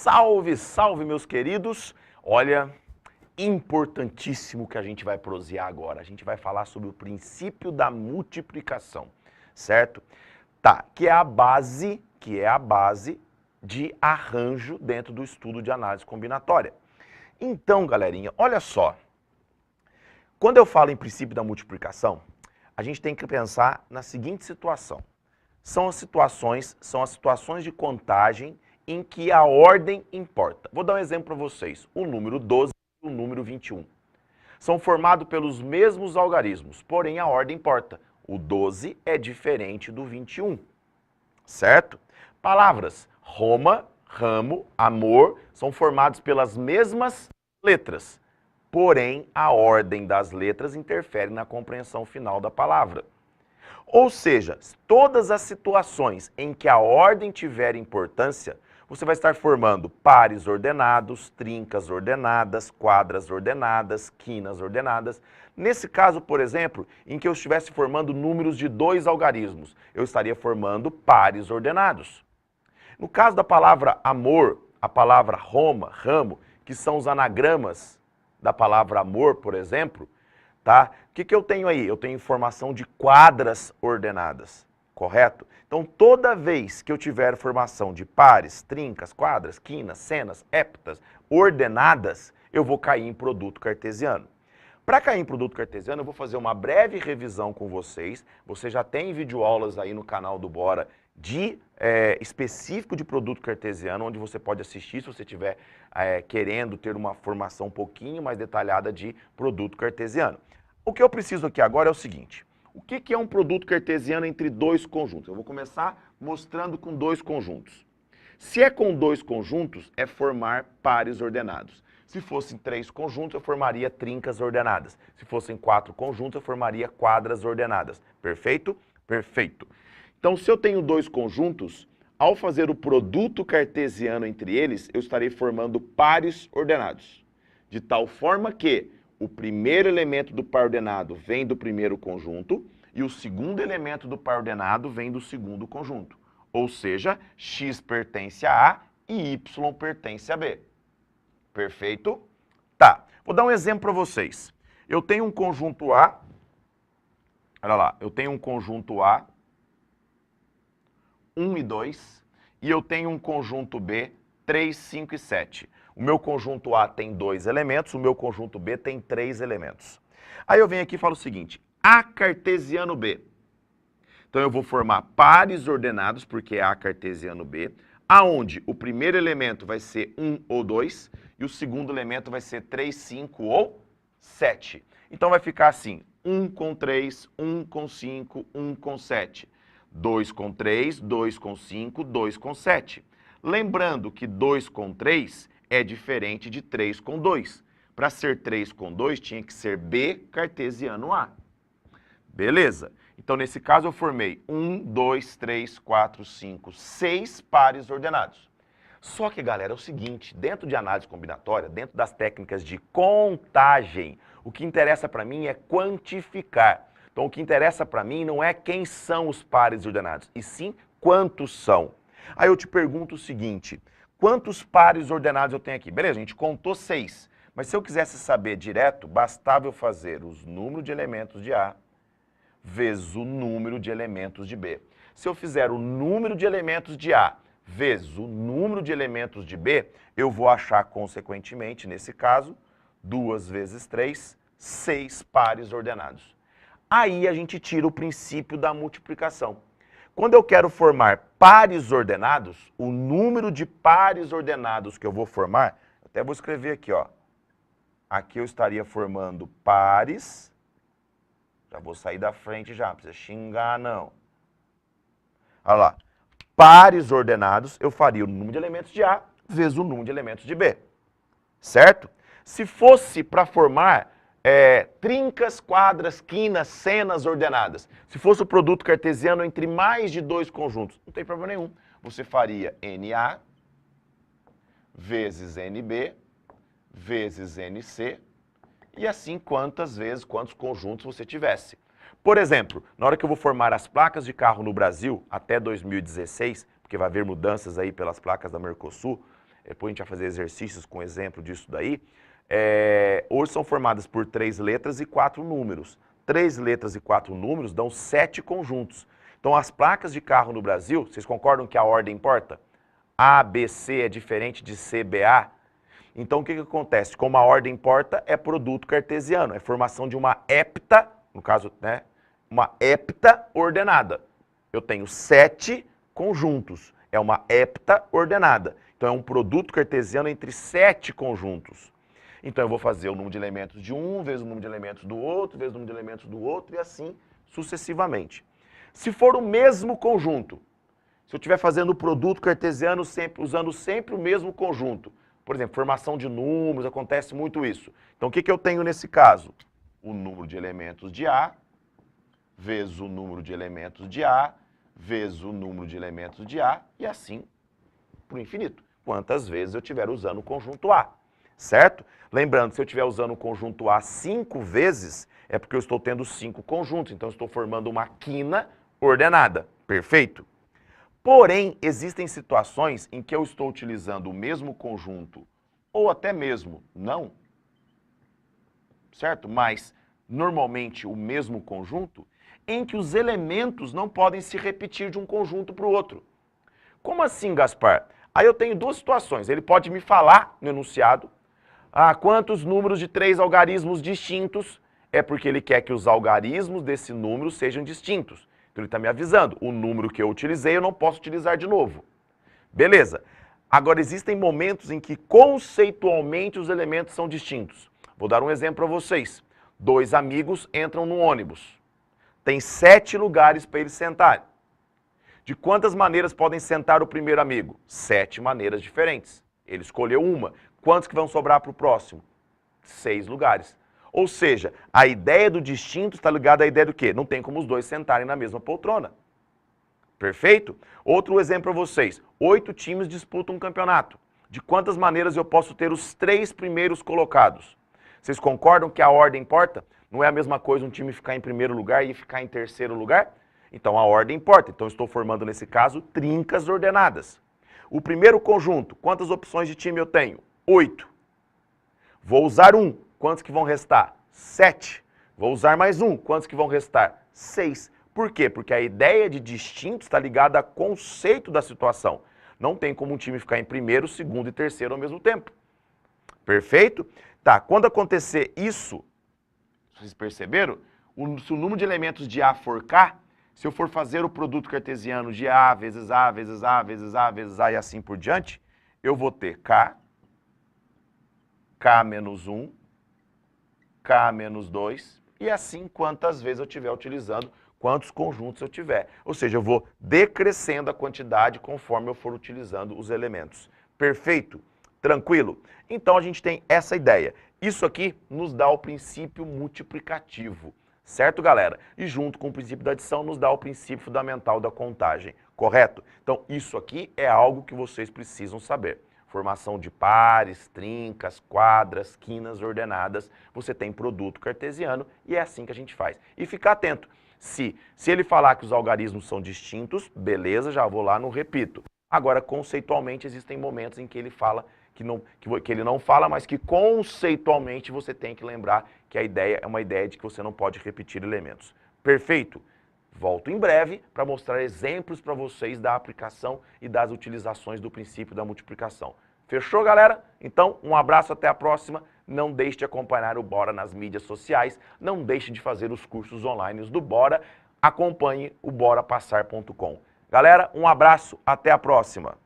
Salve, salve, meus queridos! Olha, importantíssimo que a gente vai prosear agora. A gente vai falar sobre o princípio da multiplicação, certo? Tá, que é a base de arranjo dentro do estudo de análise combinatória. Então, galerinha, olha só. Quando eu falo em princípio da multiplicação, a gente tem que pensar na seguinte situação. São as situações de contagem em que a ordem importa. Vou dar um exemplo para vocês. O número 12 e o número 21. São formados pelos mesmos algarismos, porém a ordem importa. O 12 é diferente do 21, certo? Palavras Roma, ramo, amor são formados pelas mesmas letras, porém a ordem das letras interfere na compreensão final da palavra. Ou seja, todas as situações em que a ordem tiver importância, você vai estar formando pares ordenados, trincas ordenadas, quadras ordenadas, quinas ordenadas. Nesse caso, por exemplo, em que eu estivesse formando números de 2 algarismos, eu estaria formando pares ordenados. No caso da palavra amor, a palavra Roma, ramo, que são os anagramas da palavra amor, por exemplo, tá? O que eu tenho aí? Eu tenho informação de quadras ordenadas, correto? Então, toda vez que eu tiver formação de pares, trincas, quadras, quinas, senas, heptas ordenadas, eu vou cair em produto cartesiano. Para cair em produto cartesiano, eu vou fazer uma breve revisão com vocês. Você já tem videoaulas aí no canal do Bora de específico de produto cartesiano, onde você pode assistir se você estiver querendo ter uma formação um pouquinho mais detalhada de produto cartesiano. O que eu preciso aqui agora é o seguinte. O que é um produto cartesiano entre 2 conjuntos? Eu vou começar mostrando com 2 conjuntos. Se é com 2 conjuntos, é formar pares ordenados. Se fossem 3 conjuntos, eu formaria trincas ordenadas. Se fossem 4 conjuntos, eu formaria quadras ordenadas. Perfeito? Perfeito. Então, se eu tenho 2 conjuntos, ao fazer o produto cartesiano entre eles, eu estarei formando pares ordenados. De tal forma que o primeiro elemento do par ordenado vem do primeiro conjunto e o segundo elemento do par ordenado vem do segundo conjunto. Ou seja, x pertence a A e y pertence a B. Perfeito? Tá, vou dar um exemplo para vocês. Eu tenho um conjunto A, olha lá, eu tenho um conjunto A, 1 e 2, e eu tenho um conjunto B, 3, 5 e 7. O meu conjunto A tem 2 elementos, o meu conjunto B tem 3 elementos. Aí eu venho aqui e falo o seguinte, A cartesiano B. Então eu vou formar pares ordenados, porque é A cartesiano B, aonde o primeiro elemento vai ser 1 ou 2, e o segundo elemento vai ser 3, 5 ou 7. Então vai ficar assim, 1 com 3, 1 com 5, 1 com 7. 2 com 3, 2 com 5, 2 com 7. Lembrando que 2 com 3 é diferente de 3 com 2. Para ser 3 com 2, tinha que ser B cartesiano A. Beleza? Então, nesse caso, eu formei 1, 2, 3, 4, 5, 6 pares ordenados. Só que, galera, é o seguinte, dentro de análise combinatória, dentro das técnicas de contagem, o que interessa para mim é quantificar. Então, o que interessa para mim não é quem são os pares ordenados, e sim quantos são. Aí eu te pergunto o seguinte, quantos pares ordenados eu tenho aqui? Beleza, a gente contou 6, mas se eu quisesse saber direto, bastava eu fazer os números de elementos de A vezes o número de elementos de B. Se eu fizer o número de elementos de A vezes o número de elementos de B, eu vou achar, consequentemente, nesse caso, 2 vezes 3, 6 pares ordenados. Aí a gente tira o princípio da multiplicação. Quando eu quero formar pares ordenados, o número de pares ordenados que eu vou formar, até vou escrever aqui, ó. Aqui eu estaria formando pares, já vou sair da frente já, não precisa xingar não. Olha lá, pares ordenados, eu faria o número de elementos de A vezes o número de elementos de B, certo? Se fosse para formar trincas, quadras, quinas, senas ordenadas. Se fosse o produto cartesiano entre mais de 2 conjuntos, não tem problema nenhum. Você faria NA vezes NB vezes NC e assim quantos conjuntos você tivesse. Por exemplo, na hora que eu vou formar as placas de carro no Brasil até 2016, porque vai haver mudanças aí pelas placas da Mercosul, depois a gente vai fazer exercícios com exemplo disso daí, hoje são formadas por 3 letras e 4 números. 3 letras e 4 números dão 7 conjuntos. Então as placas de carro no Brasil, vocês concordam que a ordem importa? A, B, C é diferente de C, B, A? Então o que acontece? Como a ordem importa, é produto cartesiano, é formação de uma hepta, no caso, né, uma hepta ordenada. Eu tenho 7 conjuntos, é uma hepta ordenada. Então é um produto cartesiano entre 7 conjuntos. Então eu vou fazer o número de elementos de um, vezes o número de elementos do outro, vezes o número de elementos do outro e assim sucessivamente. Se for o mesmo conjunto, se eu estiver fazendo o produto cartesiano usando sempre o mesmo conjunto, por exemplo, formação de números, acontece muito isso. Então o que eu tenho nesse caso? O número de elementos de A, vezes o número de elementos de A, vezes o número de elementos de A, e assim para o infinito. Quantas vezes eu estiver usando o conjunto A, certo? Lembrando, se eu estiver usando o conjunto A 5 vezes, é porque eu estou tendo 5 conjuntos, então eu estou formando uma quina ordenada, perfeito? Porém, existem situações em que eu estou utilizando o mesmo conjunto, ou até mesmo não, certo? Mas, normalmente, o mesmo conjunto, em que os elementos não podem se repetir de um conjunto para o outro. Como assim, Gaspar? Aí eu tenho 2 situações. Ele pode me falar no enunciado, quantos números de 3 algarismos distintos, é porque ele quer que os algarismos desse número sejam distintos. Então ele está me avisando, o número que eu utilizei eu não posso utilizar de novo. Beleza. Agora existem momentos em que conceitualmente os elementos são distintos. Vou dar um exemplo para vocês. 2 amigos entram no ônibus. Tem 7 lugares para eles sentarem. De quantas maneiras podem sentar o primeiro amigo? 7 maneiras diferentes. Ele escolheu uma. Quantos que vão sobrar para o próximo? 6 lugares. Ou seja, a ideia do distinto está ligada à ideia do quê? Não tem como os 2 sentarem na mesma poltrona. Perfeito? Outro exemplo para vocês. 8 times disputam um campeonato. De quantas maneiras eu posso ter os 3 primeiros colocados? Vocês concordam que a ordem importa? Não é a mesma coisa um time ficar em primeiro lugar e ficar em terceiro lugar? Então a ordem importa. Então eu estou formando, nesse caso, trincas ordenadas. O primeiro conjunto, quantas opções de time eu tenho? 8. Vou usar 1. Quantos que vão restar? 7. Vou usar mais 1. Quantos que vão restar? 6. Por quê? Porque a ideia de distinto está ligada ao conceito da situação. Não tem como um time ficar em primeiro, segundo e terceiro ao mesmo tempo. Perfeito? Tá, quando acontecer isso, vocês perceberam? Se o número de elementos de A for K, se eu for fazer o produto cartesiano de A vezes A, vezes A, vezes A, vezes A e assim por diante, eu vou ter K, K menos 1, K menos 2, e assim quantas vezes eu estiver utilizando, quantos conjuntos eu tiver. Ou seja, eu vou decrescendo a quantidade conforme eu for utilizando os elementos. Perfeito? Tranquilo? Então a gente tem essa ideia. Isso aqui nos dá o princípio multiplicativo. Certo, galera? E junto com o princípio da adição nos dá o princípio fundamental da contagem. Correto? Então isso aqui é algo que vocês precisam saber. Formação de pares, trincas, quadras, quinas ordenadas, você tem produto cartesiano e é assim que a gente faz. E ficar atento, se ele falar que os algarismos são distintos, beleza, já vou lá, não repito. Agora, conceitualmente, existem momentos em que ele fala que ele não fala, mas que conceitualmente você tem que lembrar que a ideia é uma ideia de que você não pode repetir elementos. Perfeito? Volto em breve para mostrar exemplos para vocês da aplicação e das utilizações do princípio da multiplicação. Fechou, galera? Então, um abraço, até a próxima. Não deixe de acompanhar o Bora nas mídias sociais. Não deixe de fazer os cursos online do Bora. Acompanhe o borapassar.com. Galera, um abraço, até a próxima.